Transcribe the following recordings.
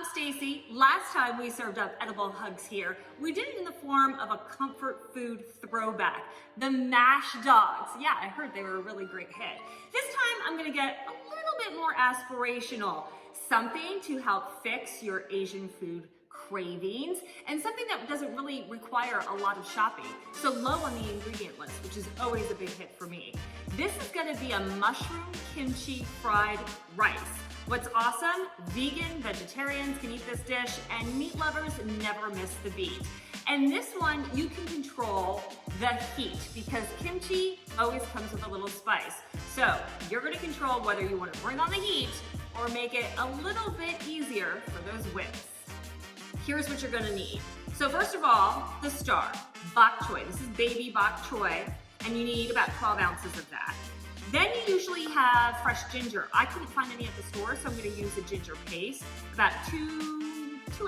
I'm Stacey. Last time we served up edible hugs here, we did it in the form of a comfort food throwback, the mashed dogs. Yeah, I heard they were a really great hit. This time I'm gonna get a little bit more aspirational, something to help fix your Asian food cravings, and something that doesn't really require a lot of shopping. So low on the ingredient list, which is always a big hit for me. This is gonna be a mushroom kimchi fried rice. What's awesome, vegan, vegetarians can eat this dish, and meat lovers never miss the beat. And this one, you can control the heat because kimchi always comes with a little spice. So you're gonna control whether you wanna bring on the heat or make it a little bit easier for those whips. Here's what you're gonna need. So first of all, the star, bokchoy. This is baby bokchoy, and you need about 12 ounces of that. Then you usually have fresh ginger. I couldn't find any at the store, so I'm gonna use a ginger paste, about two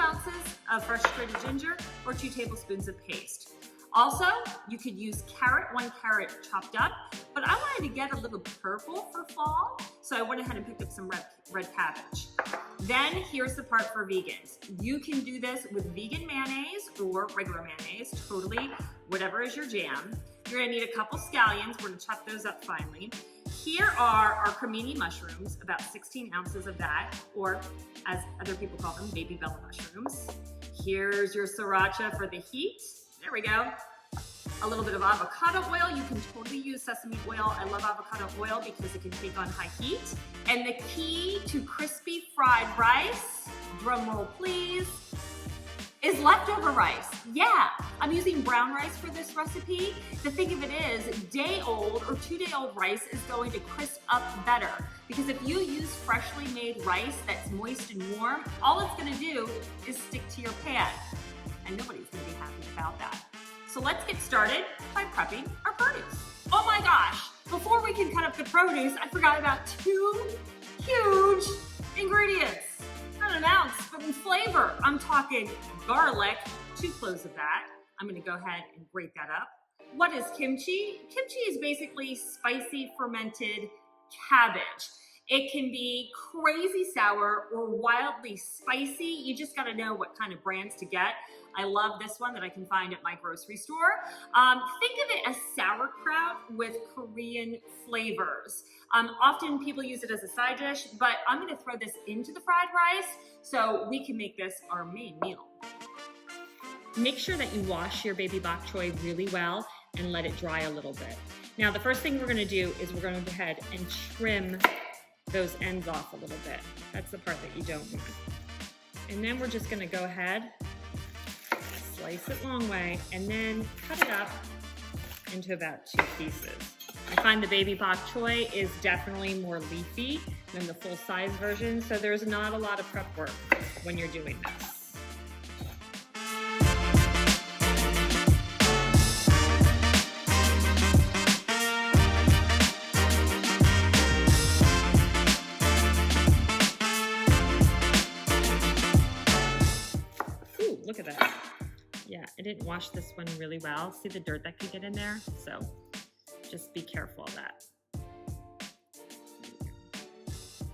ounces of fresh grated ginger or 2 tablespoons of paste. Also, you could use carrot, 1 carrot chopped up, but I wanted to get a little purple for fall, so I went ahead and picked up some red cabbage. Then here's the part for vegans. You can do this with vegan mayonnaise or regular mayonnaise, totally, whatever is your jam. You're gonna need a couple scallions. We're gonna chop those up finely. Here are our cremini mushrooms, about 16 ounces of that, or as other people call them, baby bella mushrooms. Here's your sriracha for the heat. There we go. A little bit of avocado oil. You can totally use sesame oil. I love avocado oil because it can take on high heat. And the key to crispy fried rice, drum roll please, is leftover rice. Yeah, I'm using brown rice for this recipe. The thing of it is, day-old or 2-day-old rice is going to crisp up better because if you use freshly made rice that's moist and warm, all it's gonna do is stick to your pan, and nobody's gonna be happy about that. So let's get started by prepping our produce. Oh my gosh, before we can cut up the produce, I forgot about 2 huge ingredients. Not an ounce, but in flavor. I'm talking garlic, 2 cloves of that. I'm gonna go ahead and grate that up. What is kimchi? Kimchi is basically spicy fermented cabbage. It can be crazy sour or wildly spicy. You just gotta know what kind of brands to get. I love this one that I can find at my grocery store. Think of it as sauerkraut with Korean flavors. Often people use it as a side dish, but I'm gonna throw this into the fried rice so we can make this our main meal. Make sure that you wash your baby bok choy really well and let it dry a little bit. Now, the first thing we're gonna do is we're gonna go ahead and trim those ends off a little bit. That's the part that you don't want. And then we're just gonna go ahead, slice it long way, and then cut it up into about 2 pieces. I find the baby bok choy is definitely more leafy than the full-size version, so there's not a lot of prep work when you're doing this. Ooh, look at that. Yeah, I didn't wash this one really well. See the dirt that could get in there? So just be careful of that.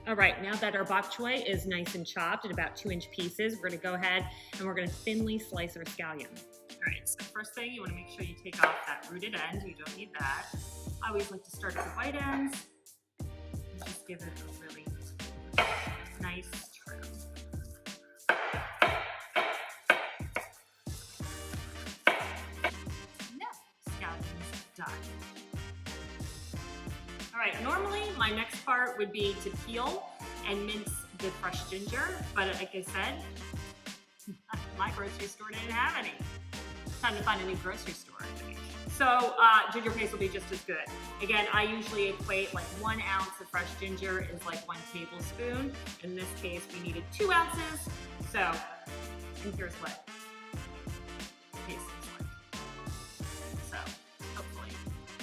All right, now that our bok choy is nice and chopped in about 2-inch pieces, we're gonna go ahead and we're gonna thinly slice our scallion. All right, so first thing, you wanna make sure you take off that rooted end. You don't need that. I always like to start at the white ends. Just give it a really nice trim. Done. All right, normally my next part would be to peel and mince the fresh ginger, but like I said, my grocery store didn't have any. Time to find a new grocery store, I think. So ginger paste will be just as good. Again, I usually equate like 1 ounce of fresh ginger is like 1 tablespoon. In this case, we needed 2 ounces. So, and here's what the paste looks like. So, hopefully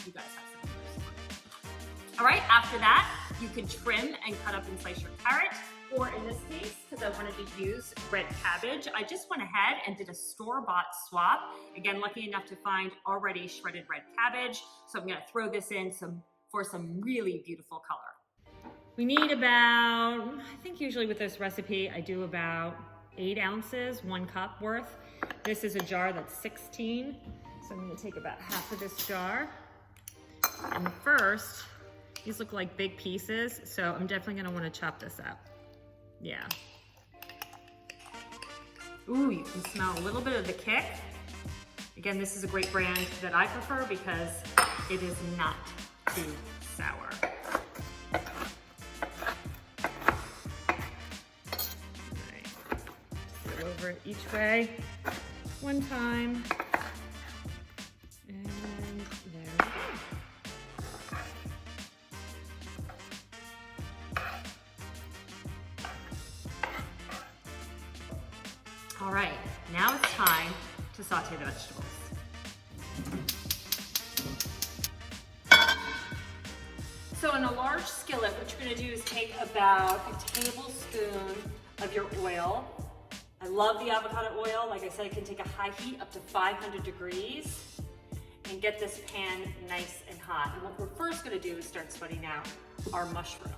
you guys have some of. All right, after that, you can trim and cut up and slice your carrot, or in this case, because I wanted to use red cabbage, I just went ahead and did a store-bought swap. Again, lucky enough to find already shredded red cabbage, so I'm gonna throw this in for some really beautiful color. We need about, I think usually with this recipe, I do about 8 ounces, 1 cup worth. This is a jar that's 16. So I'm gonna take about half of this jar. And first, these look like big pieces, so I'm definitely gonna wanna chop this up. Yeah. Ooh, you can smell a little bit of the kick. Again, this is a great brand that I prefer because it is not too sour. Just go over it each way, one time. And there we go. All right, now it's time to saute the vegetables. So in a large skillet, what you're gonna do is take about a tablespoon of your oil. I love the avocado oil. Like I said, it can take a high heat up to 500 degrees and get this pan nice and hot. And what we're first gonna do is start sweating out our mushroom.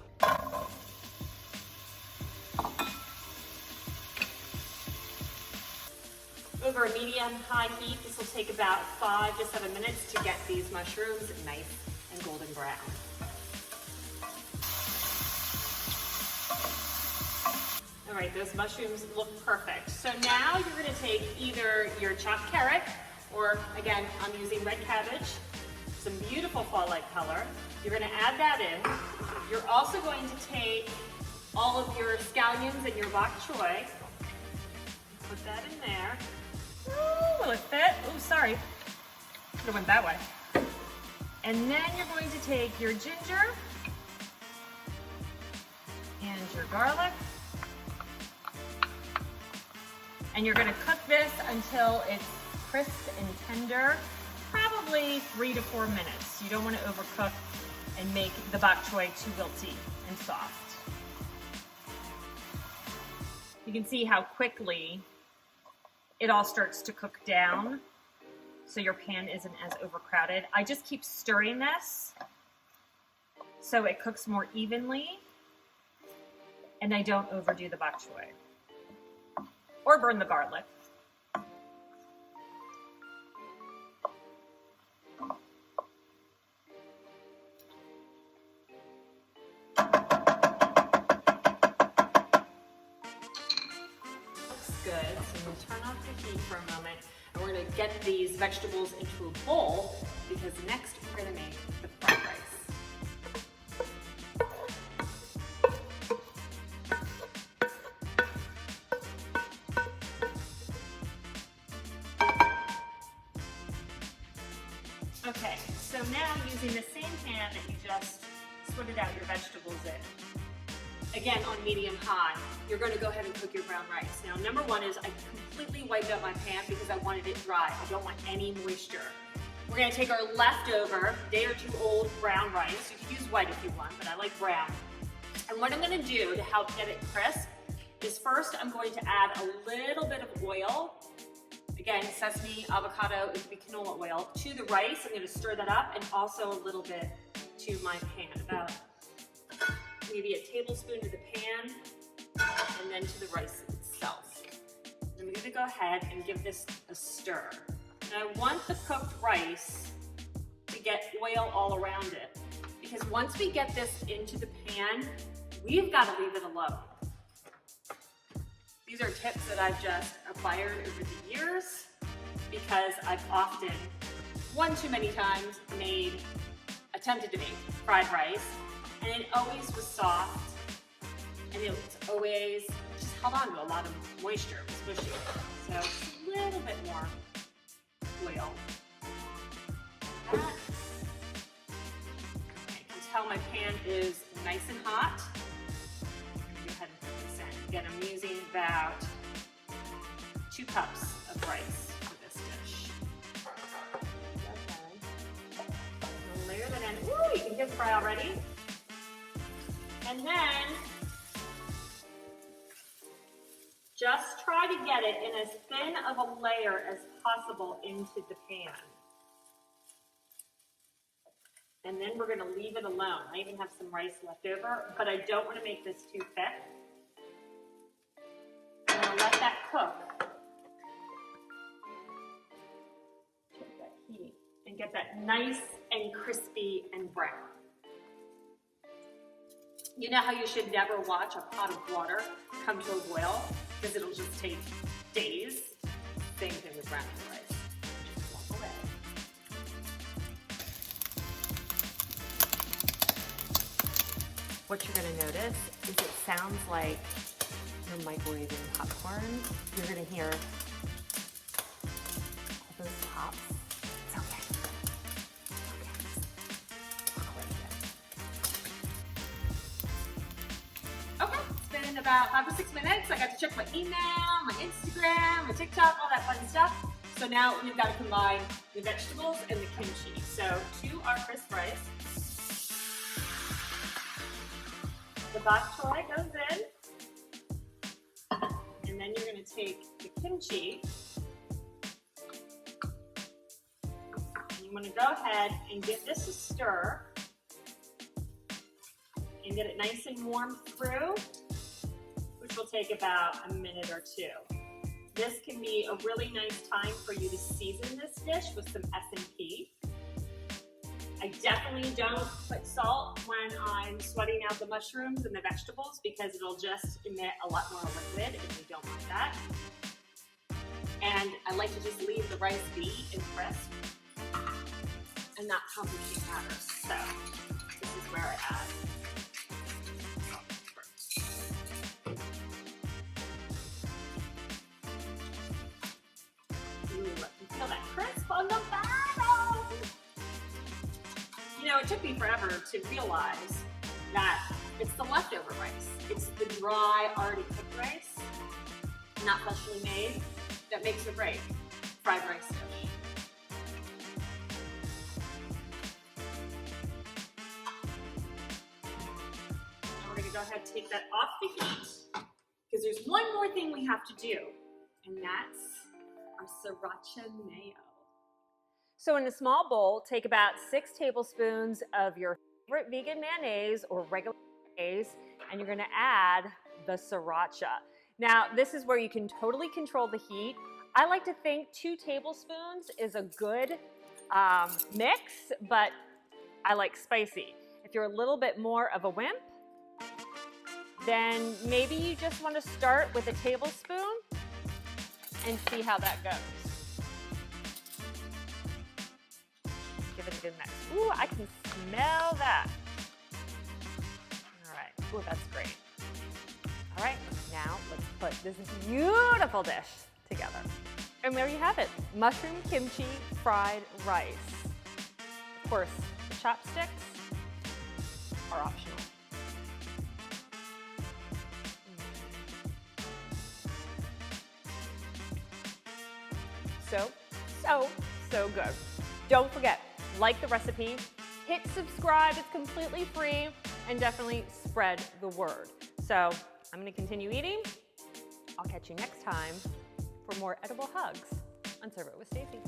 Over a medium-high heat, this will take about 5 to 7 minutes to get these mushrooms nice and golden brown. All right, those mushrooms look perfect. So now you're gonna take either your chopped carrot, or again, I'm using red cabbage, some beautiful fall-like color. You're gonna add that in. You're also going to take all of your scallions and your bokchoy, put that in there. Ooh, will it fit? Ooh, sorry. Could have went that way. And then you're going to take your ginger and your garlic. And you're gonna cook this until it's crisp and tender, probably 3 to 4 minutes. You don't wanna overcook and make the bok choy too wilty and soft. You can see how quickly it all starts to cook down, so your pan isn't as overcrowded. I just keep stirring this so it cooks more evenly, and I don't overdo the bok choy or burn the garlic. Good. So I'm going to turn off the heat for a moment, and we're going to get these vegetables into a bowl, because next we're going to make the fried rice. Okay, so now using the same pan that you just sweated out your vegetables in, again on medium high, you're going to go ahead and cook your brown rice. Now, number one is I completely wiped out my pan because I wanted it dry. I don't want any moisture. We're going to take our leftover, day or two old brown rice. You can use white if you want, but I like brown. And what I'm going to do to help get it crisp is first I'm going to add a little bit of oil. Again, sesame, avocado, it could be canola oil, to the rice. I'm going to stir that up, and also a little bit to my pan, about maybe a tablespoon to the pan, and then to the rice itself. I'm going to go ahead and give this a stir. And I want the cooked rice to get oil all around it, because once we get this into the pan, we've got to leave it alone. These are tips that I've just acquired over the years, because I've often, one too many times, attempted to make fried rice, and it always was soft, and it was always just held on to a lot of moisture. It was squishy. So just a little bit more oil. Like that. Okay, you can tell my pan is nice and hot. Go ahead and put this in. Again, I'm using about 2 cups of rice for this dish. Okay. I'll layer that in. Ooh, you can hear the fry already. And then just try to get it in as thin of a layer as possible into the pan. And then we're going to leave it alone. I even have some rice left over, but I don't want to make this too thick. I'm going to let that cook. Take that heat and get that nice and crispy and brown. You know how you should never watch a pot of water come to a boil because it'll just take days? Same thing with brown rice. Just walk away. What you're gonna notice is it sounds like you're microwaving popcorn. You're gonna hear all those pops. It's okay. Okay, it's been about 5 or 6 minutes. I got to check my email, my Instagram, my TikTok, all that fun stuff. So now we've got to combine the vegetables and the kimchi. So to our crisp rice, the bokchoy goes in, and then you're going to take the kimchi, and you want to go ahead and give this a stir, and get it nice and warm through, which will take about a minute or two. This can be a really nice time for you to season this dish with some S&P. I definitely don't put salt when I'm sweating out the mushrooms and the vegetables because it'll just emit a lot more liquid and we don't want that. And I like to just leave the rice be and crisp and not complicate matters. So this is where I add salt first. Ooh, let me feel that crisp on the bottom. You know, it took me forever to realize that it's the leftover rice. It's the dry, already cooked rice, not freshly made, that makes a great fried rice dish. Now we're gonna go ahead and take that off the heat because there's one more thing we have to do, and that's our sriracha mayo. So in a small bowl, take about 6 tablespoons of your favorite vegan mayonnaise or regular mayonnaise, and you're gonna add the sriracha. Now, this is where you can totally control the heat. I like to think 2 tablespoons is a good mix, but I like spicy. If you're a little bit more of a wimp, then maybe you just wanna start with a tablespoon and see how that goes. Give it a good mix. Ooh, I can smell that. All right, ooh, that's great. All right, now let's put this beautiful dish together. And there you have it, mushroom kimchi fried rice. Of course, the chopsticks are optional. So good. Don't forget, like the recipe, hit subscribe, it's completely free, and definitely spread the word. So I'm gonna continue eating. I'll catch you next time for more edible hugs on Serve It with Stacey.